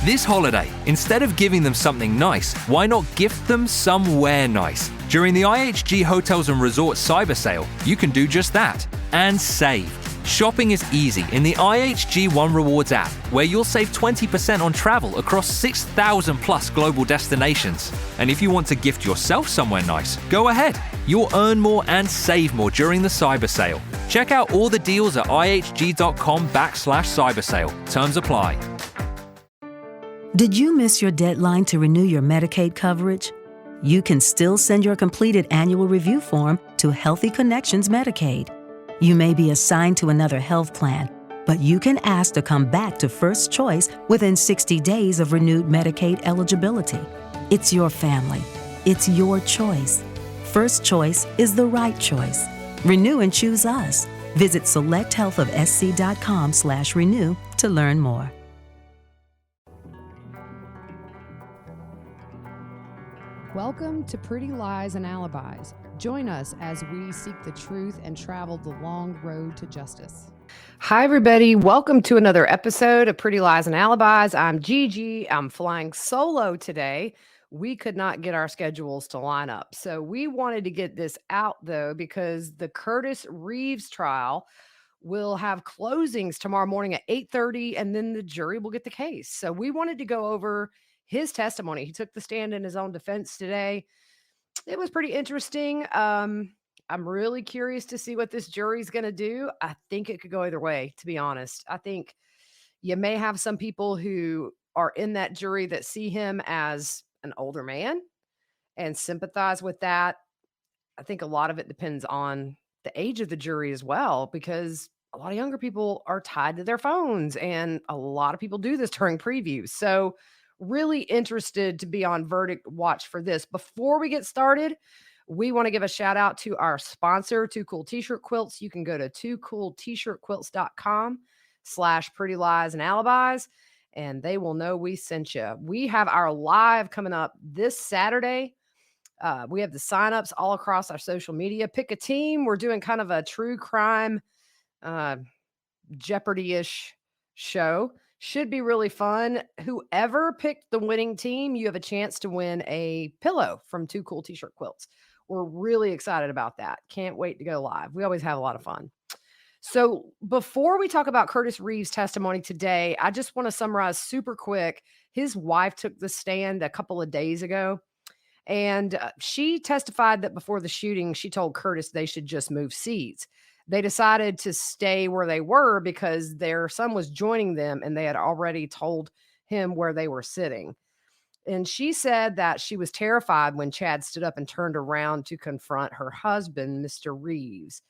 This holiday, instead of giving them something nice, why not gift them somewhere nice? During the IHG Hotels and Resorts Cyber Sale, you can do just that and save. Shopping is easy in the IHG One Rewards app, where you'll save 20% on travel across 6,000 plus global destinations. And if you want to gift yourself somewhere nice, go ahead. You'll earn more and save more during the cyber sale. Check out all the deals at ihg.com/cyber sale. Terms apply. Did you miss your deadline to renew your Medicaid coverage? You can still send your completed annual review form to Healthy Connections Medicaid. You may be assigned to another health plan, but you can ask to come back to First Choice within 60 days of renewed Medicaid eligibility. It's your family. It's your choice. First Choice is the right choice. Renew and choose us. Visit selecthealthofsc.com/renew to learn more. Welcome to Pretty Lies and Alibis. Join us as we seek the truth and travel the long road to justice. Hi, everybody. Welcome to another episode of Pretty Lies and Alibis. I'm Gigi. I'm flying solo today. We could not get our schedules to line up. So we wanted to get this out, though, because the Curtis Reeves trial will have closings tomorrow morning at 8:30, and then the jury will get the case. So we wanted to go over his testimony. He took the stand in his own defense today. It was pretty interesting. I'm really curious to see what this jury's going to do. I think it could go either way, to be honest. I think you may have some people who are in that jury that see him as an older man and sympathize with that. I think a lot of it depends on the age of the jury as well, because a lot of younger people are tied to their phones, and a lot of people do this during previews. So really interested to be on verdict watch for this. Before we get started, we want to give a shout out to our sponsor, Too Cool T-Shirt Quilts. You can go to toocooltshirtquilts.com/pretty lies and alibis, and they will know we sent you. We have our live coming up this Saturday. We have the signups all across our social media. Pick a team. We're doing kind of a true crime Jeopardy-ish show. Should be really fun. Whoever picked the winning team, you have a chance to win a pillow from Too Cool T-Shirt Quilts. We're really excited about that. Can't wait to go live. We always have a lot of fun. So before we talk about Curtis Reeves' testimony today, I just want to summarize super quick. His wife took the stand a couple of days ago, and she testified that before the shooting, she told Curtis they should just move seats. They decided to stay where they were because their son was joining them, and they had already told him where they were sitting. And she said that she was terrified when Chad stood up and turned around to confront her husband, Mr. Reeves.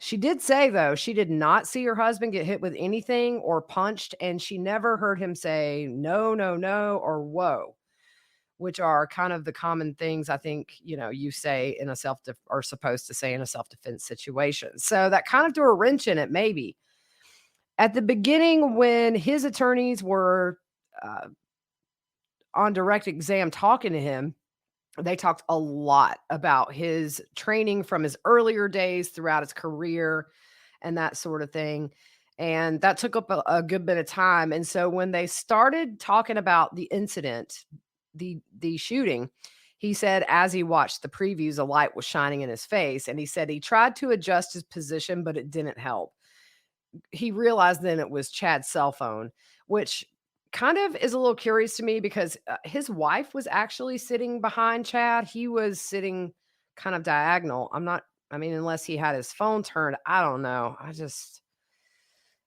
She did say, though, she did not see her husband get hit with anything or punched, and she never heard him say no, no, no, or whoa, which are kind of the common things I think, you say in a are supposed to say in a self-defense situation. So that kind of threw a wrench in it, maybe. At the beginning, when his attorneys were on direct exam talking to him, they talked a lot about his training from his earlier days throughout his career and that sort of thing. And that took up a good bit of time. And so when they started talking about the incident, the shooting, he said as he watched the previews, a light was shining in his face, and he said he tried to adjust his position, but it didn't help. He realized then it was Chad's cell phone, which kind of is a little curious to me because his wife was actually sitting behind Chad. He was sitting kind of diagonal. Unless he had his phone turned, I don't know. This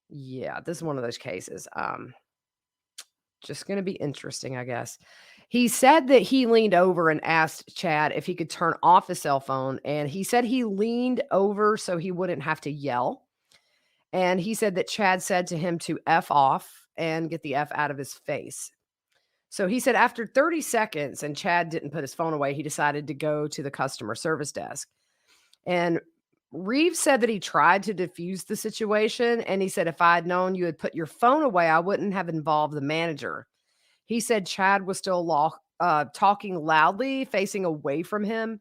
is one of those cases. Just going to be interesting, I guess. He said that he leaned over and asked Chad if he could turn off his cell phone. And he said he leaned over so he wouldn't have to yell. And he said that Chad said to him to F off and get the F out of his face. So he said after 30 seconds and Chad didn't put his phone away, he decided to go to the customer service desk. And Reeves said that he tried to diffuse the situation. And he said, if I had known you had put your phone away, I wouldn't have involved the manager. He said Chad was still talking loudly, facing away from him.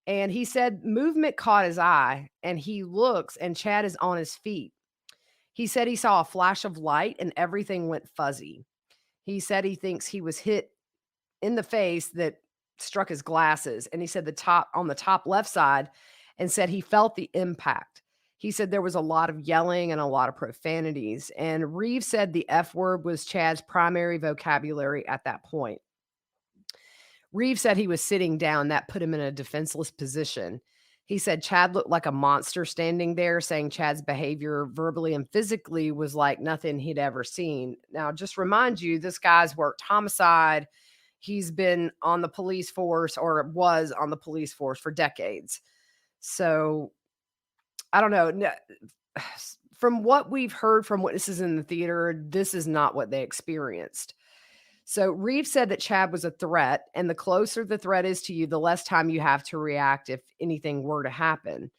And he said movement caught his eye, and he looks, and Chad is on his feet. He said he saw a flash of light, and everything went fuzzy. He said he thinks he was hit in the face that struck his glasses. And he said on the top left side, and said he felt the impact. He said there was a lot of yelling and a lot of profanities. And Reeves said the F word was Chad's primary vocabulary at that point. Reeves said he was sitting down. That put him in a defenseless position. He said Chad looked like a monster standing there, saying Chad's behavior verbally and physically was like nothing he'd ever seen. Now, just remind you, this guy's worked homicide. He's been on the police force, or was on the police force, for decades. So I don't know. From what we've heard from witnesses in the theater, this is not what they experienced. So Reeves said that Chad was a threat, and the closer the threat is to you, the less time you have to react if anything were to happen.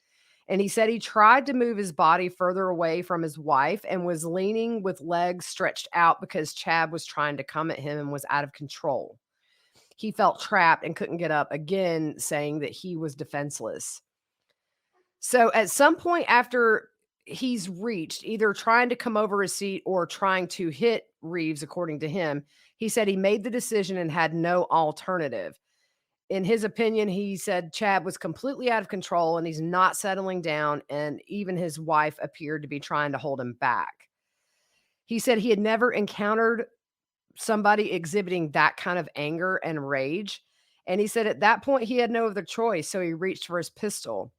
And he said he tried to move his body further away from his wife and was leaning with legs stretched out because Chad was trying to come at him and was out of control. He felt trapped and couldn't get up, again saying that he was defenseless. So at some point after he's reached, either trying to come over his seat or trying to hit Reeves, according to him, he said he made the decision and had no alternative. In his opinion, he said Chad was completely out of control and he's not settling down, and even his wife appeared to be trying to hold him back. He said he had never encountered somebody exhibiting that kind of anger and rage, and he said at that point he had no other choice, so he reached for his pistol.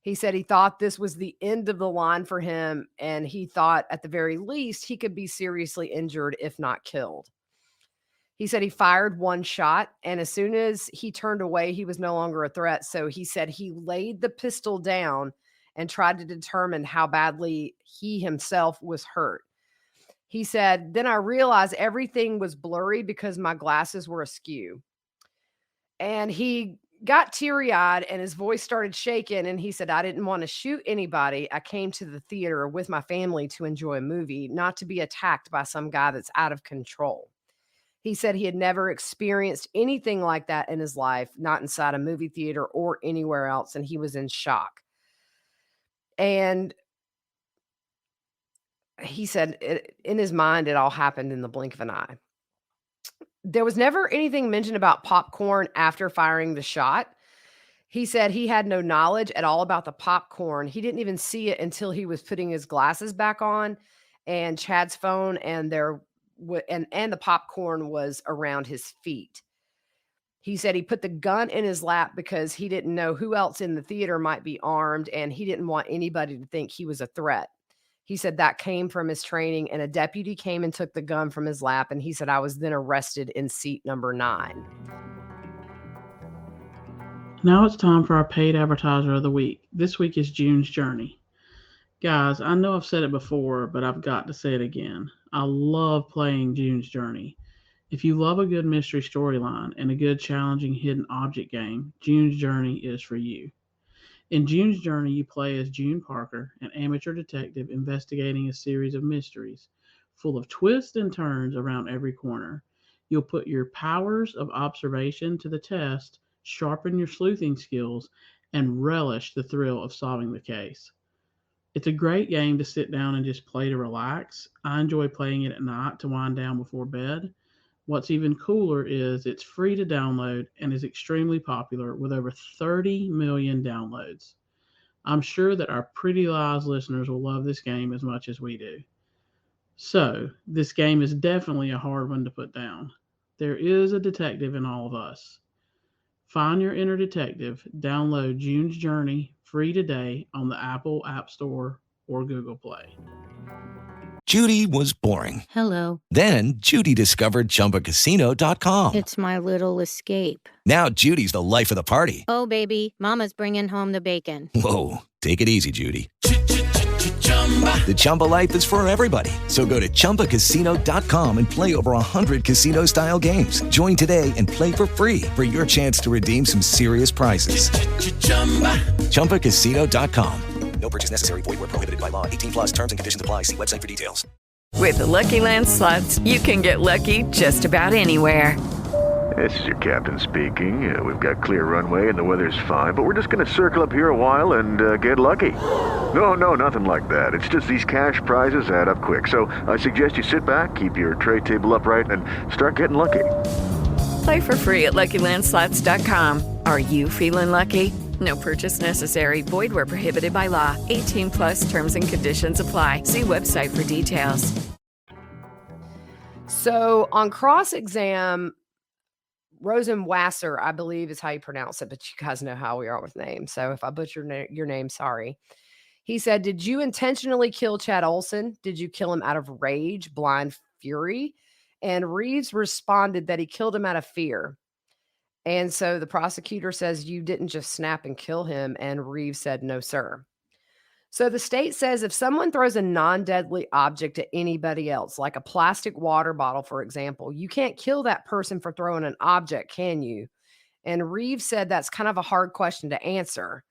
He said he thought this was the end of the line for him, and he thought at the very least he could be seriously injured, if not killed. He said he fired one shot, and as soon as he turned away, he was no longer a threat. So he said he laid the pistol down and tried to determine how badly he himself was hurt. He said, then I realized everything was blurry because my glasses were askew. And he got teary-eyed and his voice started shaking. And he said, I didn't want to shoot anybody. I came to the theater with my family to enjoy a movie, not to be attacked by some guy that's out of control. He said he had never experienced anything like that in his life, not inside a movie theater or anywhere else. And he was in shock. And he said in his mind, it all happened in the blink of an eye. There was never anything mentioned about popcorn after firing the shot. He said he had no knowledge at all about the popcorn. He didn't even see it until he was putting his glasses back on, and Chad's phone and the popcorn was around his feet. He said he put the gun in his lap because he didn't know who else in the theater might be armed, and he didn't want anybody to think he was a threat. He said that came from his training, and a deputy came and took the gun from his lap, and he said, I was then arrested in seat number 9. Now it's time for our paid advertiser of the week. This week is June's Journey. Guys, I know I've said it before, but I've got to say it again. I love playing June's Journey. If you love a good mystery storyline and a good challenging hidden object game, June's Journey is for you. In June's Journey, you play as June Parker, an amateur detective investigating a series of mysteries, full of twists and turns around every corner. You'll put your powers of observation to the test, sharpen your sleuthing skills, and relish the thrill of solving the case. It's a great game to sit down and just play to relax. I enjoy playing it at night to wind down before bed. What's even cooler is it's free to download and is extremely popular with over 30 million downloads. I'm sure that our Pretty Lies listeners will love this game as much as we do. So, this game is definitely a hard one to put down. There is a detective in all of us. Find your inner detective. Download June's Journey free today on the Apple App Store or Google Play. Judy was boring. Hello. Then Judy discovered ChumbaCasino.com. It's my little escape. Now Judy's the life of the party. Oh, baby, mama's bringing home the bacon. Whoa, take it easy, Judy. The Chumba life is for everybody. So go to ChumbaCasino.com and play over 100 casino-style games. Join today and play for free for your chance to redeem some serious prizes. ChumbaCasino.com. No purchase necessary. Void where prohibited by law. 18 plus terms and conditions apply. See website for details. With the Lucky Land Slots, you can get lucky just about anywhere. This is your captain speaking. We've got clear runway and the weather's fine, but we're just going to circle up here a while and get lucky. No, nothing like that. It's just these cash prizes add up quick. So I suggest you sit back, keep your tray table upright, and start getting lucky. Play for free at LuckyLandSlots.com. Are you feeling lucky? No purchase necessary. Void where prohibited by law. 18 plus terms and conditions apply. See website for details. So on cross-exam, Rosenwasser, I believe is how you pronounce it, but you guys know how we are with names. So if I butcher your name, sorry. He said, did you intentionally kill Chad Olson? Did you kill him out of rage, blind fury? And Reeves responded that he killed him out of fear. And so the prosecutor says, you didn't just snap and kill him. And Reeves said, no, sir. So the state says if someone throws a non-deadly object at anybody else, like a plastic water bottle, for example, you can't kill that person for throwing an object, can you? And Reeves said that's kind of a hard question to answer.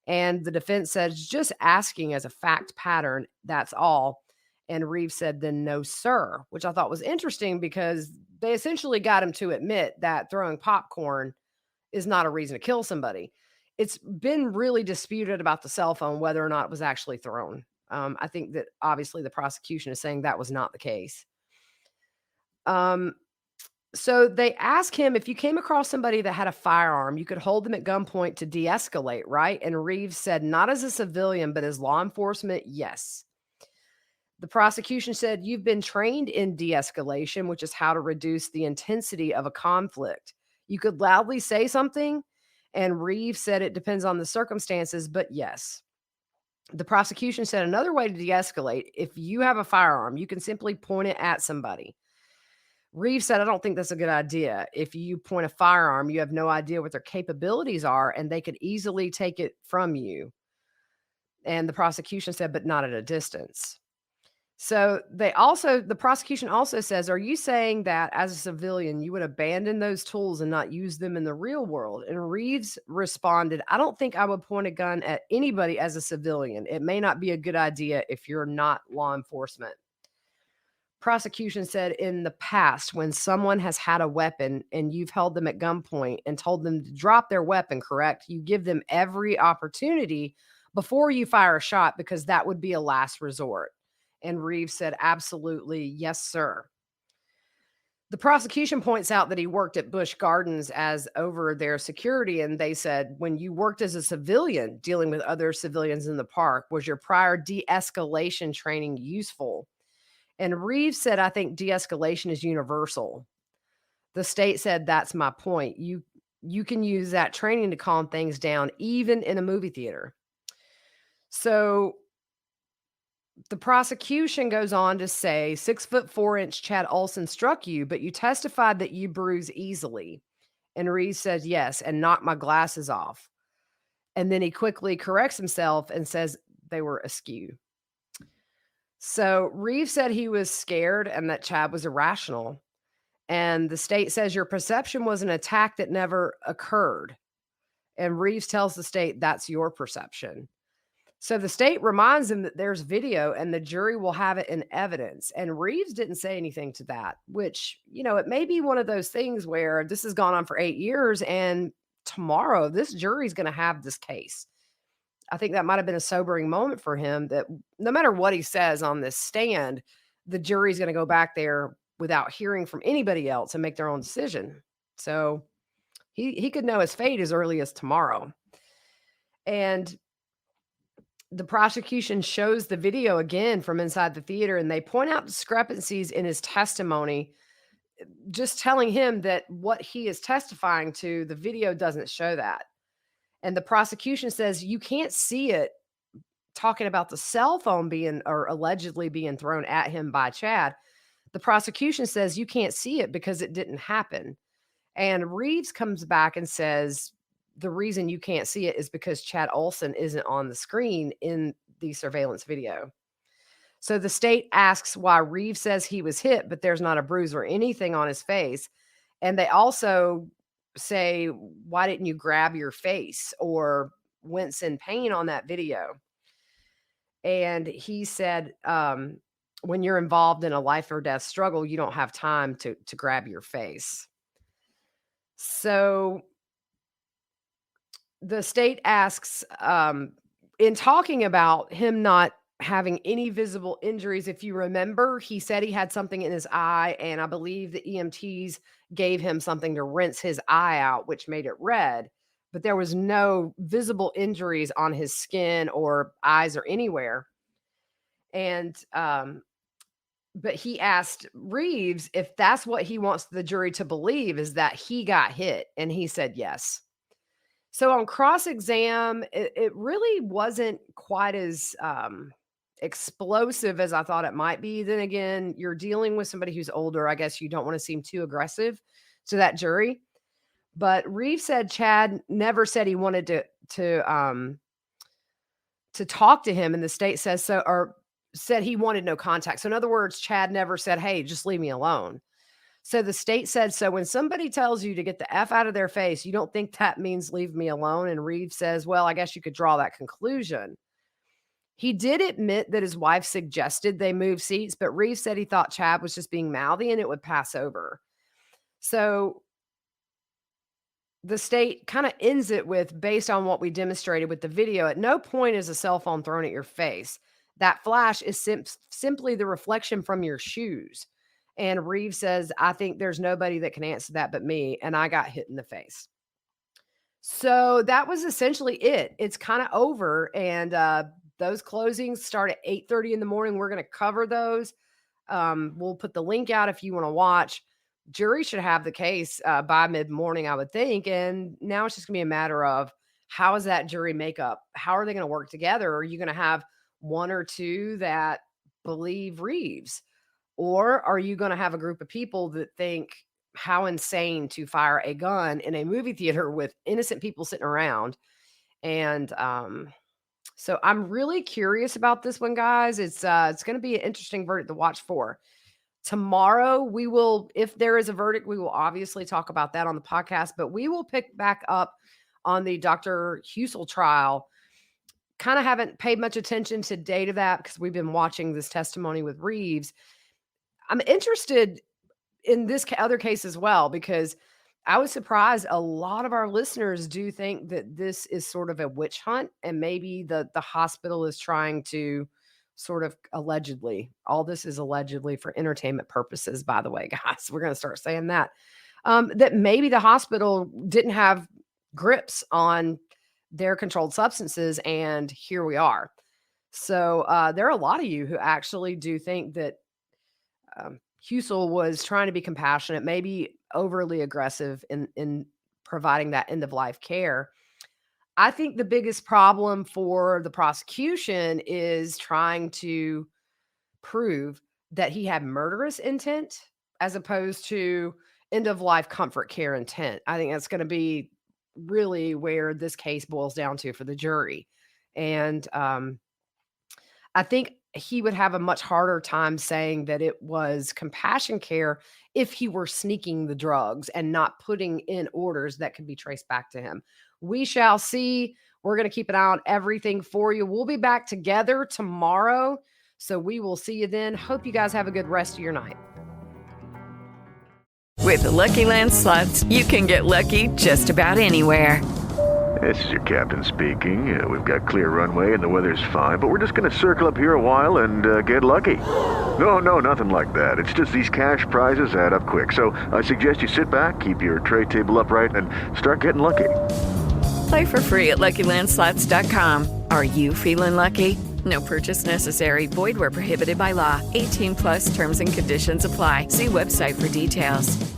And the defense says just asking as a fact pattern, that's all. And Reeves said, then no, sir, which I thought was interesting because they essentially got him to admit that throwing popcorn is not a reason to kill somebody. It's been really disputed about the cell phone, whether or not it was actually thrown. I think that obviously the prosecution is saying that was not the case. So they asked him, if you came across somebody that had a firearm, you could hold them at gunpoint to de-escalate, right? And Reeves said, not as a civilian, but as law enforcement, yes. The prosecution said, you've been trained in de-escalation, which is how to reduce the intensity of a conflict. You could loudly say something. And Reeves said it depends on the circumstances, but yes. The prosecution said another way to de-escalate, if you have a firearm, you can simply point it at somebody. Reeves said, I don't think that's a good idea. If you point a firearm, you have no idea what their capabilities are, and they could easily take it from you. And the prosecution said, but not at a distance. So the prosecution also says, are you saying that as a civilian, you would abandon those tools and not use them in the real world? And Reeves responded, I don't think I would point a gun at anybody as a civilian. It may not be a good idea if you're not law enforcement. Prosecution said in the past, when someone has had a weapon and you've held them at gunpoint and told them to drop their weapon, correct? You give them every opportunity before you fire a shot because that would be a last resort. And Reeves said, absolutely, yes, sir. The prosecution points out that he worked at Busch Gardens as over their security. And they said, when you worked as a civilian dealing with other civilians in the park, was your prior de-escalation training useful? And Reeves said, I think de-escalation is universal. The state said, that's my point. You can use that training to calm things down, even in a movie theater. So the prosecution goes on to say 6'4" Chad Olson struck you, but you testified that you bruise easily. And Reeves says, yes, and knocked my glasses off. And then he quickly corrects himself and says they were askew. So Reeves said he was scared and that Chad was irrational. And the state says your perception was an attack that never occurred. And Reeves tells the state that's your perception. So the state reminds him that there's video and the jury will have it in evidence. And Reeves didn't say anything to that, which, it may be one of those things where this has gone on for 8 years and tomorrow this jury's going to have this case. I think that might have been a sobering moment for him that no matter what he says on this stand, the jury's going to go back there without hearing from anybody else and make their own decision. So he could know his fate as early as tomorrow. And the prosecution shows the video again from inside the theater, and they point out discrepancies in his testimony, just telling him that what he is testifying to, the video doesn't show that. And the prosecution says you can't see it, talking about the cell phone being or allegedly being thrown at him by Chad. The prosecution says you can't see it because it didn't happen. And Reeves comes back and says the reason you can't see it is because Chad Olson isn't on the screen in the surveillance video. So the state asks why Reeves says he was hit, but there's not a bruise or anything on his face. And they also say, why didn't you grab your face or wince in pain on that video? And he said, when you're involved in a life or death struggle, you don't have time to grab your face. So the state asks, in talking about him not having any visible injuries, if you remember, he said he had something in his eye, and I believe the EMTs gave him something to rinse his eye out, which made it red, but there was no visible injuries on his skin or eyes or anywhere. And but he asked Reeves if that's what he wants the jury to believe, is that he got hit, and he said yes. So on cross-exam, it really wasn't quite as explosive as I thought it might be. Then again, you're dealing with somebody who's older. I guess you don't want to seem too aggressive to that jury. But Reeves said Chad never said he wanted to talk to him, and the state says so, or said he wanted no contact. So in other words, Chad never said, "Hey, just leave me alone." So the state said, so when somebody tells you to get the F out of their face, you don't think that means leave me alone? And Reeves says, well, I guess you could draw that conclusion. He did admit that his wife suggested they move seats, but Reeves said he thought Chad was just being mouthy and it would pass over. So the state kind of ends it with, based on what we demonstrated with the video, at no point is a cell phone thrown at your face. That flash is simply the reflection from your shoes. And Reeves says, I think there's nobody that can answer that but me, and I got hit in the face. So that was essentially it. It's kind of over, and those closings start at 8:30 in the morning. We're going to cover those. We'll put the link out if you want to watch. Jury should have the case by mid-morning, I would think, and now it's just going to be a matter of, how is that jury makeup? How are they going to work together? Are you going to have one or two that believe Reeves? Or are you going to have a group of people that think, how insane to fire a gun in a movie theater with innocent people sitting around? And so I'm really curious about this one, guys. It's going to be an interesting verdict to watch for. Tomorrow, we will, if there is a verdict, we will obviously talk about that on the podcast, but we will pick back up on the Dr. Husel trial. Kind of haven't paid much attention to date of that because we've been watching this testimony with Reeves. I'm interested in this other case as well, because I was surprised a lot of our listeners do think that this is sort of a witch hunt, and maybe the hospital is trying to sort of allegedly, all this is allegedly for entertainment purposes, by the way, guys, we're going to start saying that, that maybe the hospital didn't have grips on their controlled substances, and here we are. So there are a lot of you who actually do think that Husel was trying to be compassionate, maybe overly aggressive in providing that end-of-life care. I think the biggest problem for the prosecution is trying to prove that he had murderous intent as opposed to end-of-life comfort care intent. I think that's going to be really where this case boils down to for the jury. And I think he would have a much harder time saying that it was compassion care if he were sneaking the drugs and not putting in orders that could be traced back to him. We shall see. We're going to keep an eye on everything for you. We'll be back together tomorrow, so we will see you then. Hope you guys have a good rest of your night. With the Lucky Land Slots, you can get lucky just about anywhere. This is your captain speaking. We've got clear runway and the weather's fine, but we're just going to circle up here a while and get lucky. No, nothing like that. It's just these cash prizes add up quick. So I suggest you sit back, keep your tray table upright, and start getting lucky. Play for free at LuckyLandSlots.com. Are you feeling lucky? No purchase necessary. Void where prohibited by law. 18+ terms and conditions apply. See website for details.